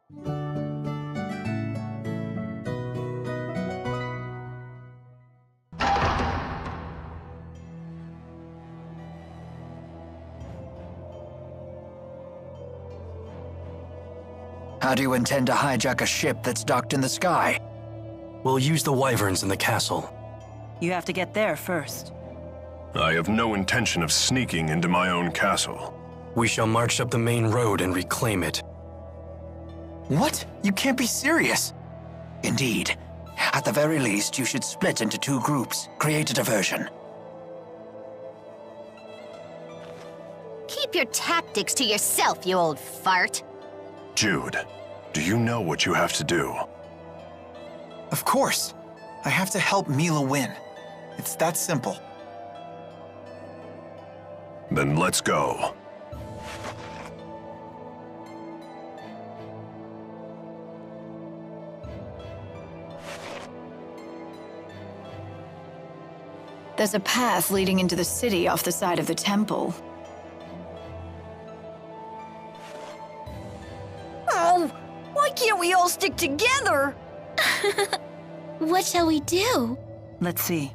How do you intend to hijack a ship that's docked in the sky? We'll use the wyverns in the castle. You have to get there first. I have no intention of sneaking into my own castle. We shall march up the main road and reclaim it. What? You can't be serious. Indeed. At the very least, you should split into 2 groups. Create a diversion. Keep your tactics to yourself, you old fart. Jude, do you know what you have to do? Of course. I have to help Mila win. It's that simple. Then let's go. There's a path leading into the city off the side of the temple. Oh, why can't we all stick together? What shall we do? Let's see.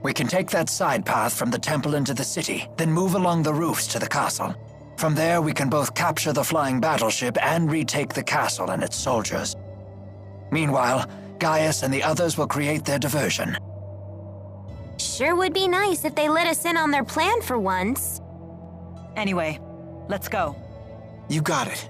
We can take that side path from the temple into the city, then move along the roofs to the castle. From there, we can both capture the flying battleship and retake the castle and its soldiers. Meanwhile, Gaius and the others will create their diversion. Sure would be nice if they let us in on their plan for once. Anyway, let's go. You got it.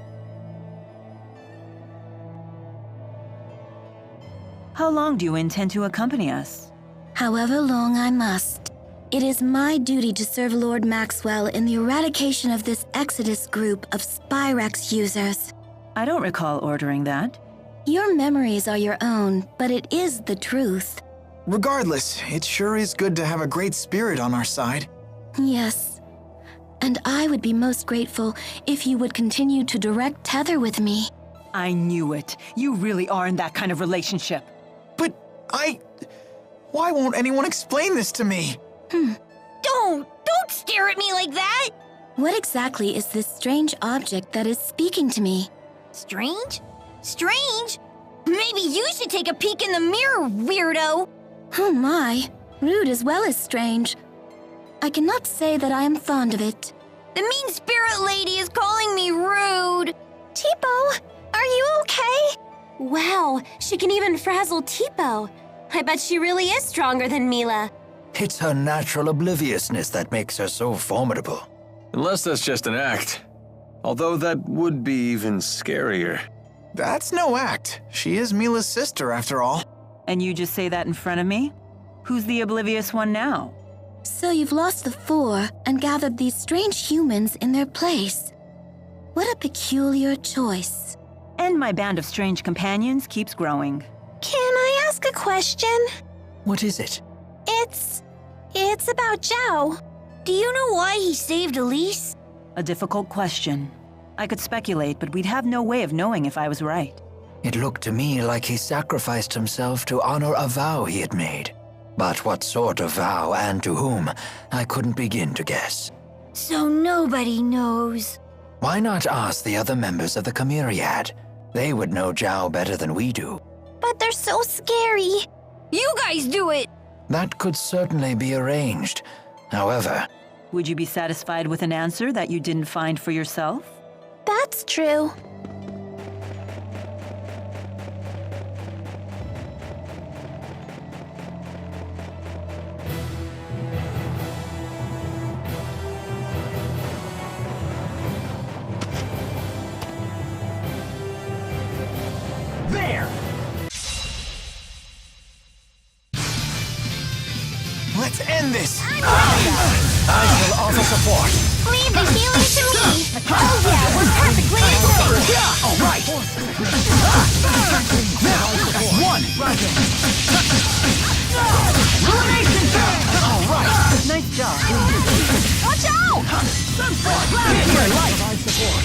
How long do you intend to accompany us? However long I must. It is my duty to serve Lord Maxwell in the eradication of this Exodus group of Spyrex users. I don't recall ordering that. Your memories are your own, but it is the truth. Regardless, it sure is good to have a great spirit on our side. Yes. And I would be most grateful if you would continue to direct tether with me. I knew it. You really are in that kind of relationship. But why won't anyone explain this to me? Don't stare at me like that! What exactly is this strange object that is speaking to me? Strange? Strange? Maybe you should take a peek in the mirror, weirdo! Oh my, rude as well as strange. I cannot say that I am fond of it. The mean spirit lady is calling me rude! Tipo, are you okay? Wow, she can even frazzle Tipo. I bet she really is stronger than Mila. It's her natural obliviousness that makes her so formidable. Unless that's just an act. Although that would be even scarier. That's no act. She is Mila's sister, after all. And you just say that in front of me? Who's the oblivious one now? So you've lost the 4 and gathered these strange humans in their place. What a peculiar choice. And my band of strange companions keeps growing. Can I ask a question? What is it? It's about Zhao. Do you know why he saved Elise? A difficult question. I could speculate, but we'd have no way of knowing if I was right. It looked to me like he sacrificed himself to honor a vow he had made. But what sort of vow and to whom, I couldn't begin to guess. So nobody knows. Why not ask the other members of the Chimeriad? They would know Zhao better than we do. But they're so scary. You guys do it! That could certainly be arranged. However, Would you be satisfied with an answer that you didn't find for yourself? That's true. there! Let's end this! I shall offer support. Leave the healing to me! Oh yeah, we're perfectly in sync! All right. One. Ruination! All right. Nice job. Watch out! Here, provide support.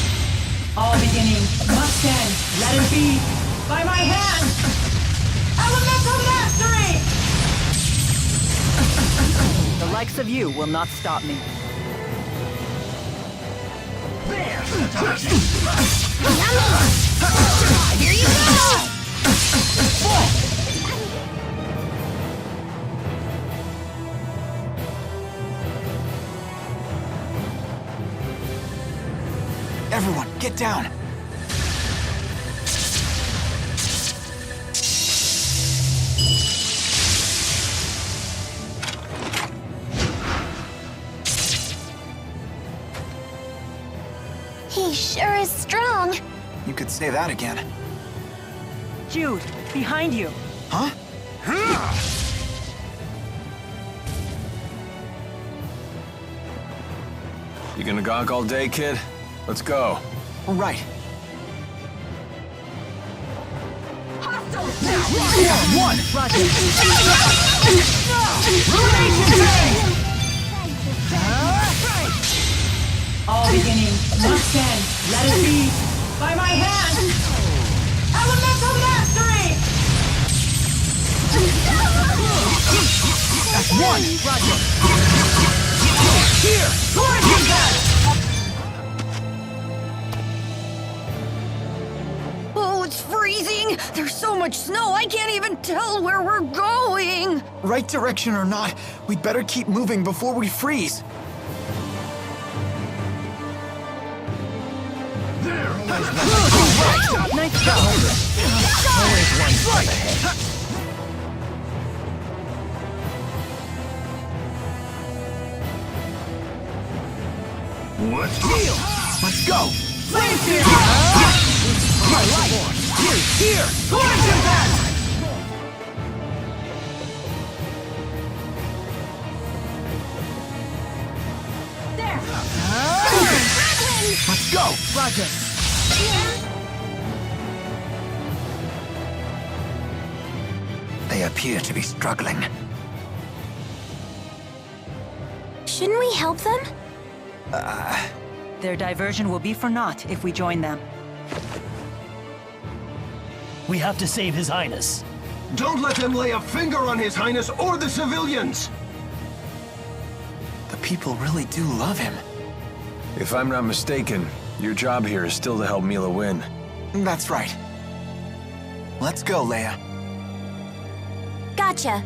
All beginnings must end. Let it be. By my hand. Elemental mastery! The likes of you will not stop me. There! Everyone, get down! He sure is strong. You could say that again. Jude, behind you. Huh? You gonna gawk all day, kid? Let's go. All right. One! Roger. Ruination phase! All beginning must end. Let it be. By my hand! Elemental mastery! That's one! Roger. Here! Torrent impact! Oh, it's freezing! There's so much snow, I can't even tell where we're going! Right direction or not, we'd better keep moving before we freeze. Nice job. Always one step ahead. Let's go! Flame spear! My life! Here! Torrent impact! There! Let's go! Roger. They appear to be struggling. Shouldn't we help them? Their diversion will be for naught if we join them. We have to save His Highness. Don't let them lay a finger on His Highness or the civilians! The people really do love him. If I'm not mistaken, your job here is still to help Mila win. That's right. Let's go, Leia. Gotcha.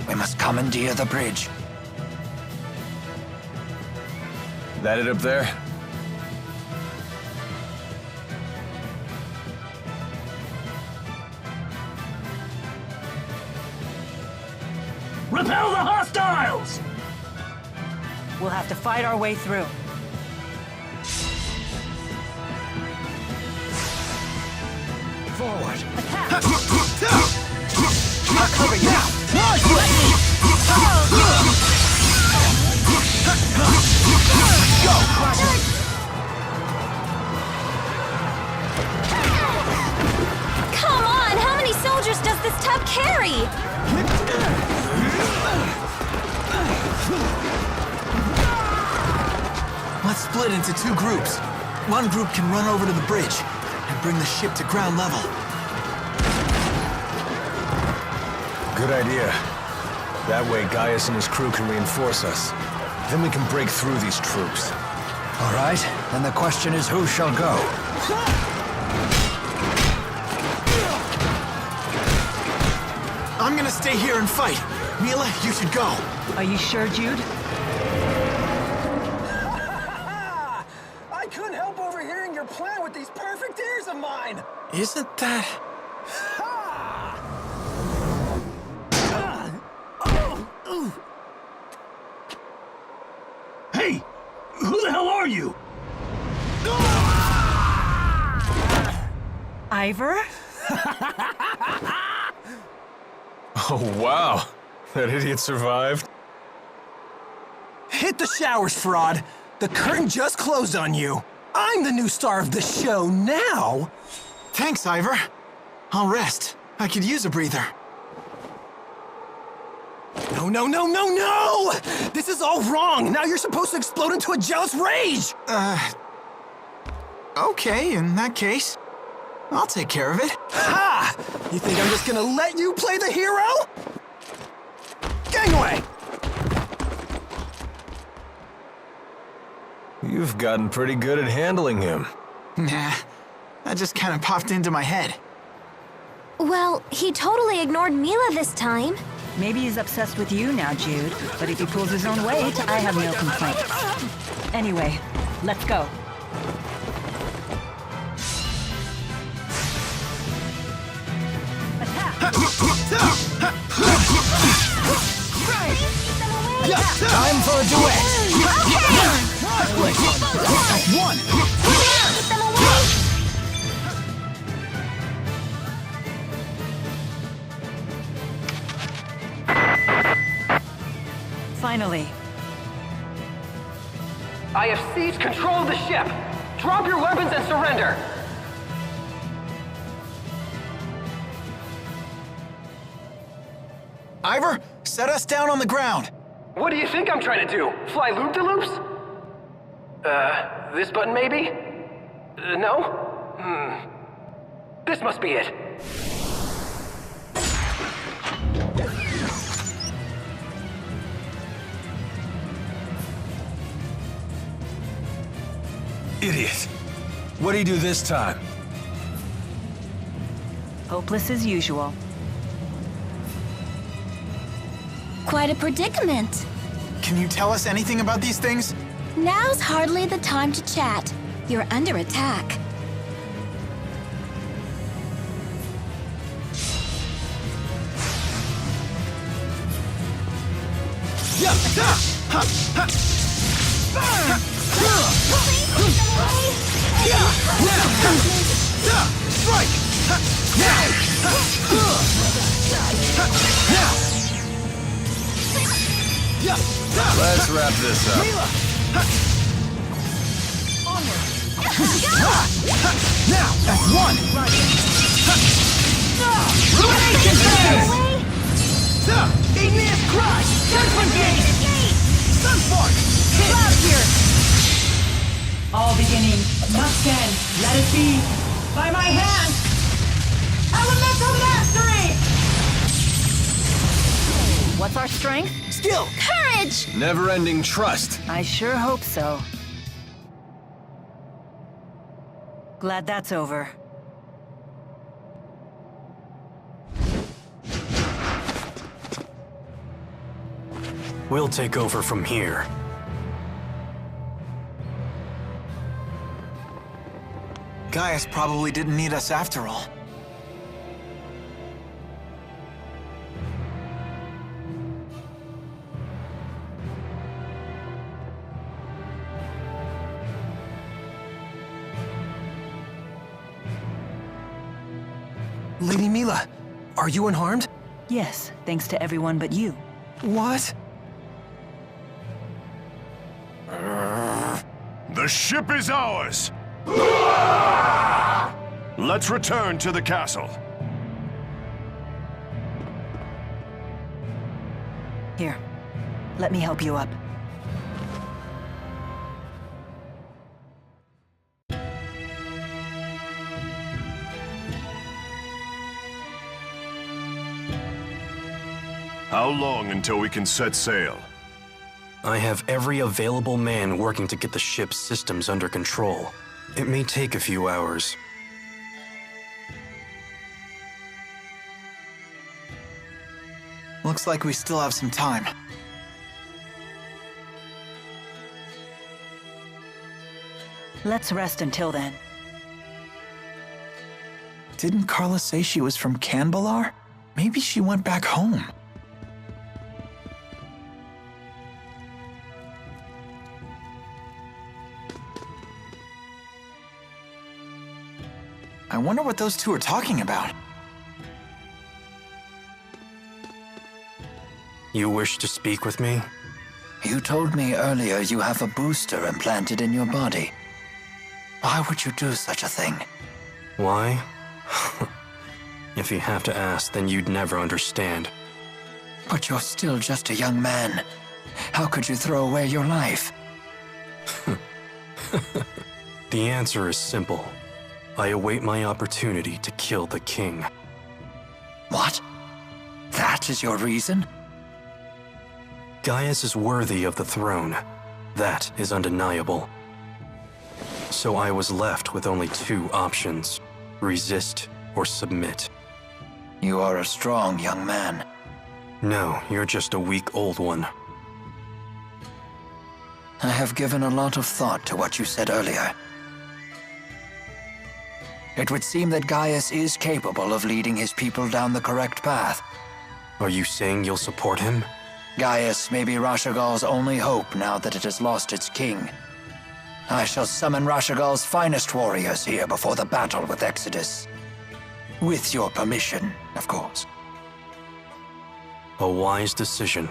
We must commandeer the bridge. That it up there? Repel the hostiles! We'll have to fight our way through. Forward. Attack! Not coming now! Come on, how many soldiers does this tub carry? Let's split into two groups. One group can run over to the bridge and bring the ship to ground level. Good idea. That way Gaius and his crew can reinforce us. Then we can break through these troops. All right, then the question is who shall go? I'm gonna stay here and fight. Mila, you should go. Are you sure, Jude? I couldn't help overhearing your plan with these perfect ears of mine! Isn't that... Hey! Who the hell are you? Ivor? Oh, wow. That idiot survived. Hit the showers, fraud. The curtain just closed on you. I'm the new star of the show now. Thanks, Ivor. I'll rest. I could use a breather. No, no, no, no, no! This is all wrong! Now you're supposed to explode into a jealous rage! Okay, in that case, I'll take care of it. Ha! You think I'm just gonna let you play the hero? Gangway! You've gotten pretty good at handling him. Nah, that just kind of popped into my head. Well, he totally ignored Mila this time. Maybe he's obsessed with you now, Jude. But if he pulls his own weight, I have no complaints. Anyway, let's go. Time for a duet! One! Finally. I have seized control of the ship. Drop your weapons and surrender. Ivor, set us down on the ground. What do you think I'm trying to do? Fly loop-de-loops? This button maybe? No? This must be it. Idiot. What do you do this time? Hopeless as usual. Quite a predicament. Can you tell us anything about these things? Now's hardly the time to chat. You're under attack. Strike! Let's wrap this up. Now, that's one! Ruination phase! Igneous crush! Judgment gate! Sunspark! Cloud here! All beginning must end. Let it be. By my hand! Elemental mastery! What's our strength? Skill! Courage! Never-ending trust. I sure hope so. Glad that's over. We'll take over from here. Gaius probably didn't need us after all. Lady Mila, are you unharmed? Yes, thanks to everyone but you. What? The ship is ours! Let's return to the castle. Here, let me help you up. How long until we can set sail? I have every available man working to get the ship's systems under control. It may take a few hours. Looks like we still have some time. Let's rest until then. Didn't Carla say she was from Canbalar? Maybe she went back home. I wonder what those two are talking about. You wish to speak with me? You told me earlier you have a booster implanted in your body. Why would you do such a thing? Why? If you have to ask, then you'd never understand. But you're still just a young man. How could you throw away your life? The answer is simple. I await my opportunity to kill the king. What? That is your reason? Gaius is worthy of the throne. That is undeniable. So I was left with only two options: resist or submit. You are a strong young man. No, you're just a weak old one. I have given a lot of thought to what you said earlier. It would seem that Gaius is capable of leading his people down the correct path. Are you saying you'll support him? Gaius may be Rashagal's only hope now that it has lost its king. I shall summon Rashagal's finest warriors here before the battle with Exodus. With your permission, of course. A wise decision.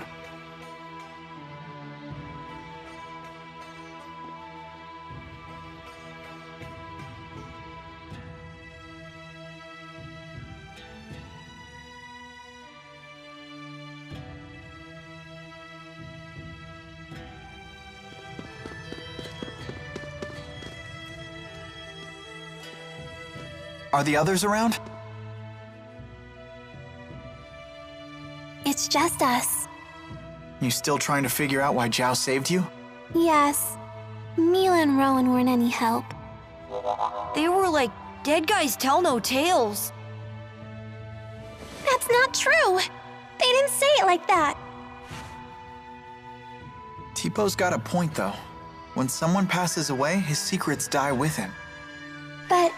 Are the others around? It's just us. You still trying to figure out why Zhao saved you? Yes. Mila and Rowan weren't any help. They were like, dead guys tell no tales. That's not true. They didn't say it like that. Tipo's got a point, though. When someone passes away, his secrets die with him. But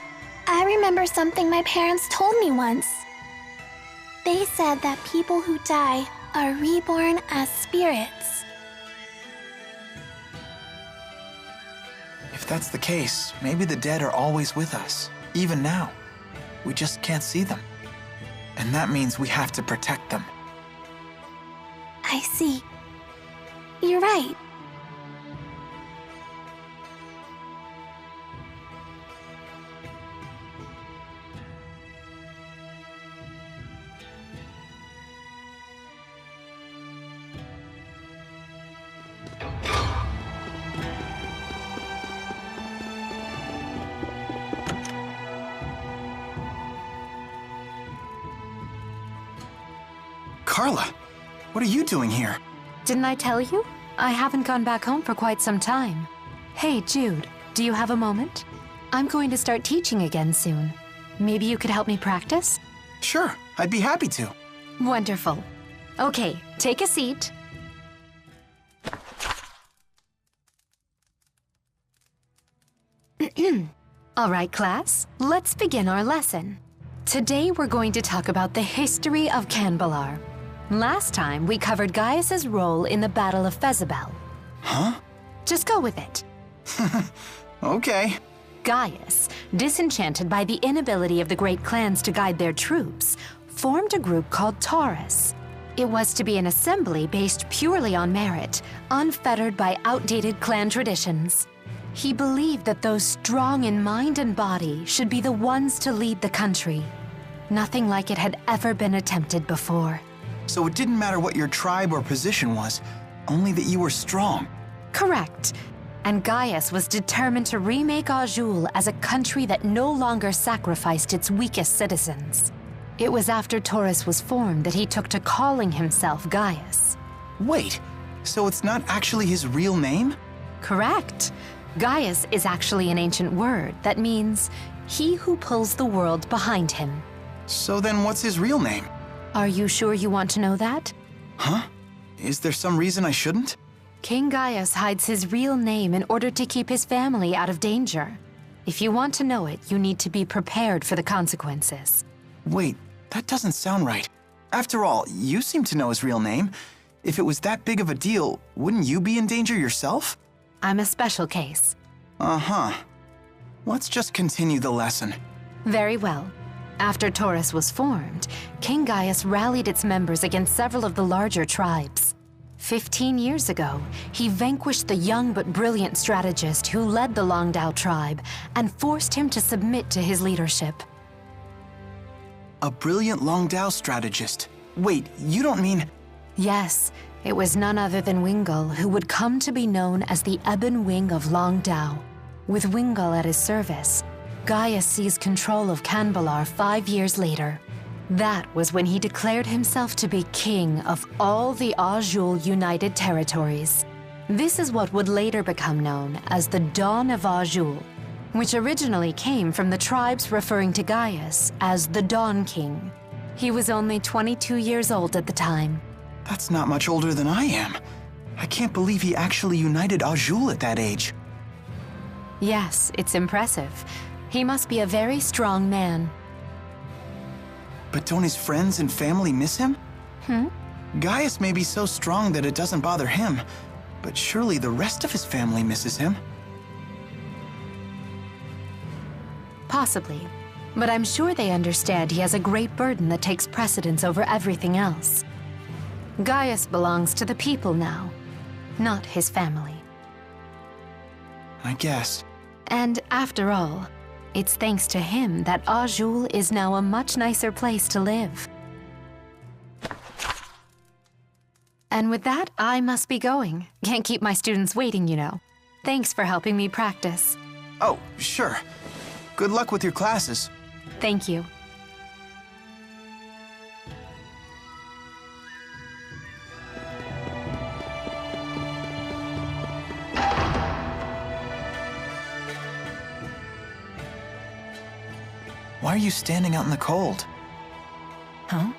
I remember something my parents told me once. They said that people who die are reborn as spirits. If that's the case, maybe the dead are always with us, even now. We just can't see them. And that means we have to protect them. I see. You're right. Carla, what are you doing here? Didn't I tell you? I haven't gone back home for quite some time. Hey, Jude, do you have a moment? I'm going to start teaching again soon. Maybe you could help me practice? Sure, I'd be happy to. Wonderful. Okay, take a seat. All right, class, let's begin our lesson. Today we're going to talk about the history of Canbalar. Last time we covered Gaius's role in the Battle of Fezabel. Huh? Just go with it. Okay. Gaius, disenchanted by the inability of the great clans to guide their troops, formed a group called Taurus. It was to be an assembly based purely on merit, unfettered by outdated clan traditions. He believed that those strong in mind and body should be the ones to lead the country. Nothing like it had ever been attempted before. So it didn't matter what your tribe or position was, only that you were strong. Correct. And Gaius was determined to remake Azul as a country that no longer sacrificed its weakest citizens. It was after Taurus was formed that he took to calling himself Gaius. Wait, so it's not actually his real name? Correct. Gaius is actually an ancient word that means he who pulls the world behind him. So then what's his real name? Are you sure you want to know that? Huh? Is there some reason I shouldn't? King Gaius hides his real name in order to keep his family out of danger. If you want to know it, you need to be prepared for the consequences. Wait, that doesn't sound right. After all, you seem to know his real name. If it was that big of a deal, wouldn't you be in danger yourself? I'm a special case. Uh-huh. Let's just continue the lesson. Very well. After Taurus was formed, King Gaius rallied its members against several of the larger tribes. 15 years ago, he vanquished the young but brilliant strategist who led the Longdao tribe and forced him to submit to his leadership. A brilliant Longdao strategist. Wait, you don't mean... Yes, it was none other than Wingull who would come to be known as the Ebon Wing of Longdao. With Wingull at his service, Gaius seized control of Canbalar 5 years later. That was when he declared himself to be king of all the Azul United Territories. This is what would later become known as the Dawn of Azul, which originally came from the tribes referring to Gaius as the Dawn King. He was only 22 years old at the time. That's not much older than I am. I can't believe he actually united Azul at that age. Yes, it's impressive. He must be a very strong man. But don't his friends and family miss him? Gaius may be so strong that it doesn't bother him, but surely the rest of his family misses him. Possibly, but I'm sure they understand he has a great burden that takes precedence over everything else. Gaius belongs to the people now, not his family. I guess. And after all, it's thanks to him that Azul is now a much nicer place to live. And with that, I must be going. Can't keep my students waiting, you know. Thanks for helping me practice. Oh, sure. Good luck with your classes. Thank you. Why are you standing out in the cold? Huh?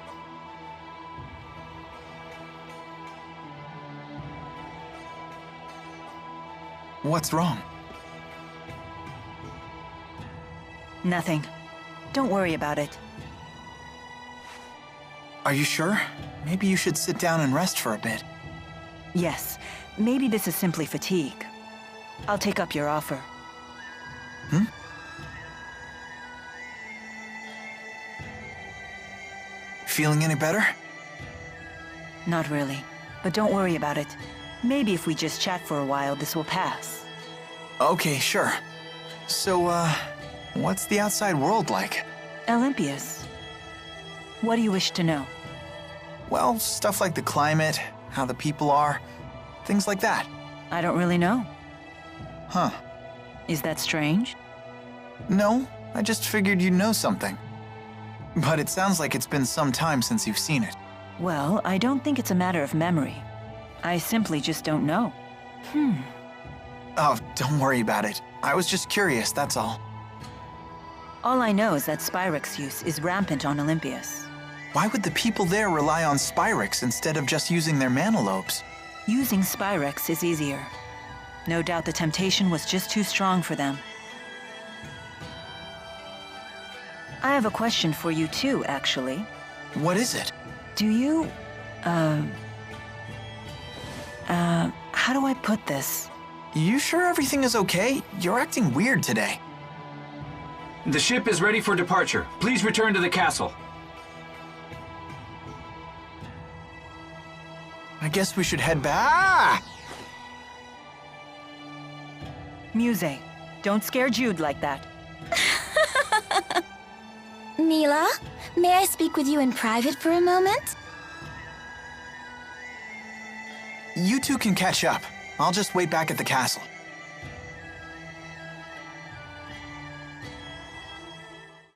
What's wrong? Nothing. Don't worry about it. Are you sure? Maybe you should sit down and rest for a bit. Yes, maybe this is simply fatigue. I'll take up your offer. Feeling any better? Not really, but don't worry about it. Maybe if we just chat for a while, this will pass. Okay, sure. So, what's the outside world like? Olympias. What do you wish to know? Well, stuff like the climate, how the people are, things like that. I don't really know. Huh. Is that strange? No, I just figured you'd know something. But it sounds like it's been some time since you've seen it. Well, I don't think it's a matter of memory. I simply just don't know. Oh, don't worry about it. I was just curious, that's all. All I know is that Spyrex use is rampant on Olympias. Why would the people there rely on Spyrex instead of just using their mana lobes? Using Spyrex is easier. No doubt the temptation was just too strong for them. I have a question for you too, actually. What is it? Do you, how do I put this? You sure everything is okay? You're acting weird today. The ship is ready for departure. Please return to the castle. I guess we should head back. Muse, don't scare Jude like that. Mila, may I speak with you in private for a moment? You two can catch up. I'll just wait back at the castle.